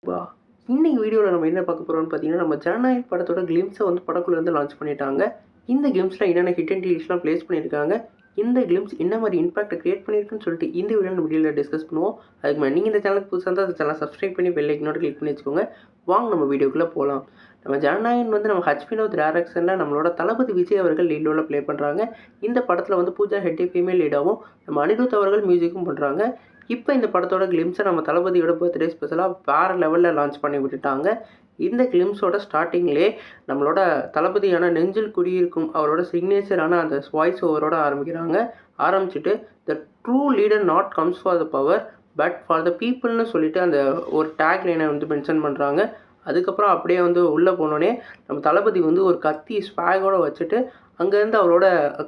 வா இன்னைக்கு வீடியோவில் நம்ம என்ன பார்க்க போகிறோம்னு பார்த்தீங்கன்னா, நம்ம ஜனநாயக் படத்தோட கிளிம்ஸை வந்து படக்குள்ளேருந்து லான்ச் பண்ணிட்டாங்க. இந்த கிளிம்ஸில் என்னென்ன ஹிட் அண்ட் டீல்ஸ்லாம் ப்ளேஸ் பண்ணியிருக்காங்க, இந்த கிளிம்ஸ் என்ன மாதிரி இம்பாக்ட் கிரியேட் பண்ணியிருக்குன்னு சொல்லிட்டு இந்த வீடியோவில் டிஸ்கஸ் பண்ணுவோம். அதுக்கு முன்னாடி நீங்கள் இந்த சேனலுக்கு புதுசாக இருந்தால் அந்த சேனலை சப்ஸ்கிரைப் பண்ணி பெல் ஐக்கனோட கிளிக் பண்ணி வச்சுக்கோங்க. வாங்க நம்ம வீடியோக்குள்ளே போகலாம். நம்ம ஜனநாயகன் வந்து நம்ம ஹச் வினோத் டைரக்ஷனில் நம்மளோட தளபதி விஜய் அவர்கள் லீட் ரோலில் ப்ளே பண்ணுறாங்க. இந்த படத்தில் வந்து பூஜா ஹெட்டி ஃபீமேல் லீடாகவும் நம்ம அனிருத் அவர்கள் மியூசிக்கும் பண்ணுறாங்க. இப்போ இந்த படத்தோட கிளிம்ஸை நம்ம தளபதியோட பர்த்டே ஸ்பெஷலாக வேறு லெவலில் லான்ச் பண்ணி விட்டுட்டாங்க. இந்த கிளிம்ஸோட ஸ்டார்டிங்லேயே நம்மளோட தளபதியான நெஞ்சில் குடியிருக்கும் அவரோட சிக்னேச்சரான அந்த வாய்ஸ் ஓவரோட ஆரம்பிச்சுட்டு the true leader not comes for the power but for the பீப்புள்னு சொல்லிட்டு அந்த ஒரு டேக் லைனை வந்து மென்ஷன் பண்ணுறாங்க. அதுக்கப்புறம் அப்படியே வந்து உள்ளே போனோடனே நம்ம தளபதி வந்து ஒரு கத்தி ஸ்வாகோடு வச்சுட்டு அங்கேருந்து அவரோட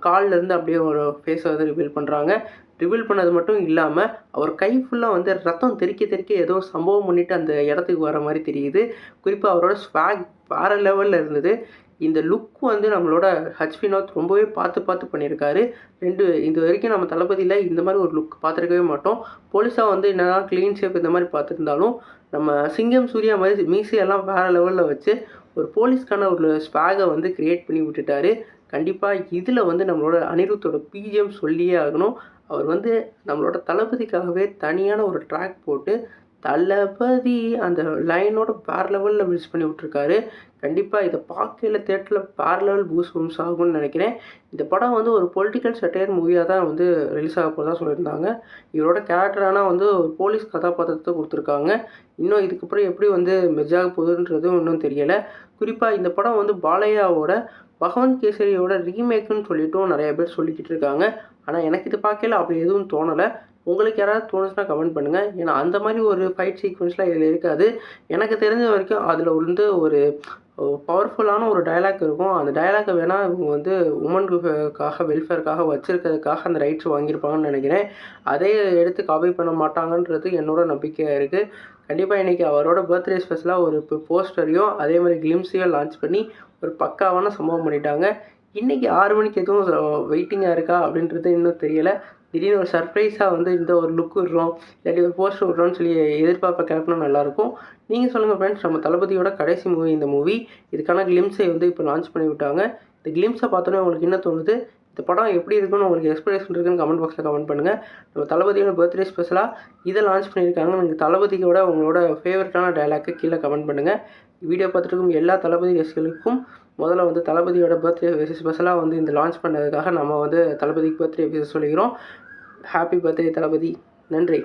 கால்லேருந்து அப்படியே ஒரு ஃபேஸை வந்து ரிவீல் பண்ணுறாங்க. ரிவீல் பண்ணது மட்டும் இல்லாமல் அவர் கை ஃபுல்லாக வந்து ரத்தம் தெறிக்க ஏதோ சம்பவம் பண்ணிவிட்டு அந்த இடத்துக்கு வர மாதிரி தெரியுது. குறிப்பாக அவரோட ஸ்வாக் வேறு லெவலில் இருந்தது. இந்த லுக் வந்து நம்மளோட ஹச் வினோத் ரொம்பவே பார்த்து பண்ணியிருக்காரு. இது வரைக்கும் நம்ம தளபதியில் இந்த மாதிரி ஒரு லுக் பார்த்துருக்கவே மாட்டோம். போலீஸாக வந்து என்னதான் க்ளீன் ஷேப் இந்த மாதிரி பார்த்துருந்தாலும் நம்ம சிங்கம் சூர்யா மாதிரி மீசையெல்லாம் வேறு லெவலில் வச்சு ஒரு போலீஸ்க்கான ஒரு ஸ்வாகை வந்து க்ரியேட் பண்ணி விட்டுட்டாரு. கண்டிப்பாக இதில் வந்து நம்மளோட அனிருத்தோட பிஜிஎம் சொல்லியே ஆகணும். அவர் வந்து நம்மளோட தளபதிக்காகவே தனியான ஒரு ட்ராக் போட்டு தளபதி அந்த லைனோட வேறு லெவலில் மிஸ் பண்ணி விட்ருக்காரு. கண்டிப்பாக இதை பார்க்கையில் தேட்டரில் வேறு லெவல் பூஸ் ஆகும்னு நினைக்கிறேன். இந்த படம் வந்து ஒரு பொலிட்டிக்கல் சட்டையர் மூவியாக தான் வந்து ரிலீஸ் ஆக போகிறதா சொல்லியிருந்தாங்க. இவரோட கேரக்டரானால் வந்து ஒரு போலீஸ் கதாபாத்திரத்தை கொடுத்துருக்காங்க. இன்னும் இதுக்கப்புறம் எப்படி வந்து மெர்ஜாக போகுதுன்றதும் இன்னும் தெரியலை. குறிப்பாக இந்த படம் வந்து பாலையாவோட பகவந்த் கேசரியோட ரீமேக்குன்னு சொல்லிட்டும் நிறைய பேர் சொல்லிக்கிட்டு இருக்காங்க. ஆனால் எனக்கு இது பார்க்கல அப்படி எதுவும் தோணலை. உங்களுக்கு யாராவது தோணுச்சுன்னா கமெண்ட் பண்ணுங்கள். ஏன்னா அந்த மாதிரி ஒரு ஃபைட் சீக்வன்ஸ்லாம் இதில் இருக்காது. எனக்கு தெரிஞ்ச வரைக்கும் அதில் வந்து ஒரு பவர்ஃபுல்லான ஒரு டயலாக் இருக்கும். அந்த டயலாக்கை வேணால் இவங்க வந்து உமனுக்காக வெல்ஃபேருக்காக வச்சுருக்கிறதுக்காக அந்த ரைட்ஸ் வாங்கியிருப்பாங்கன்னு நினைக்கிறேன். அதே எடுத்து காப்பி பண்ண மாட்டாங்கன்றது என்னோட நம்பிக்கையாக இருக்குது. கண்டிப்பாக இன்றைக்கி அவரோட பர்த்டே ஸ்பெஷலாக ஒரு போஸ்டரையும் அதே மாதிரி கிளிம்ஸையும் லான்ச் பண்ணி ஒரு பக்காவான சம்பவம் பண்ணிட்டாங்க. இன்றைக்கி 6 மணிக்கு எதுவும் வெயிட்டிங்காக இருக்கா அப்படின்றது இன்னும் தெரியலை. திடீர்னு ஒரு சர்ப்ரைஸாக வந்து இந்த ஒரு லுக் விடுறோம் இல்லாட்டி ஒரு போஸ்டர் விடுறோம்னு சொல்லி எதிர்பார்ப்பை கிளப்பினா நல்லாயிருக்கும். நீங்கள் சொல்லுங்கள் ஃப்ரெண்ட்ஸ், நம்ம தளபதியோட கடைசி மூவி இந்த மூவி. இதுக்கான கிளிம்ஸை வந்து இப்போ லான்ச் பண்ணி விட்டாங்க. இந்த கிளிம்ஸை பார்த்தோன்னே உங்களுக்கு என்ன தோணுது? இந்த படம் எப்படி இருக்குன்னு உங்களுக்கு எக்ஸ்பெக்டேஷன் இருக்குன்னு கமெண்ட் பாக்ஸில் கமெண்ட் பண்ணுங்கள். நம்ம தளபதியோட பர்த்டே ஸ்பெஷலாக இதை லான்ச் பண்ணியிருக்காங்க. நீங்கள் தளபதியோட உங்களோட ஃபேவரட்டான டயலாக்கு கீழே கமெண்ட் பண்ணுங்கள். வீடியோ பார்த்துருக்கும் எல்லா தளபதி ரசிகர்களுக்கும் முதல்ல வந்து தளபதியோட பர்த்டே ஸ்பெஷலாக வந்து இந்த லான்ச் பண்ணதுக்காக நம்ம வந்து தளபதிக்கு பர்த்டே விஷஸ் சொல்லிக்கிறோம். ஹாப்பி பர்த்டே தளபதி. நன்றி.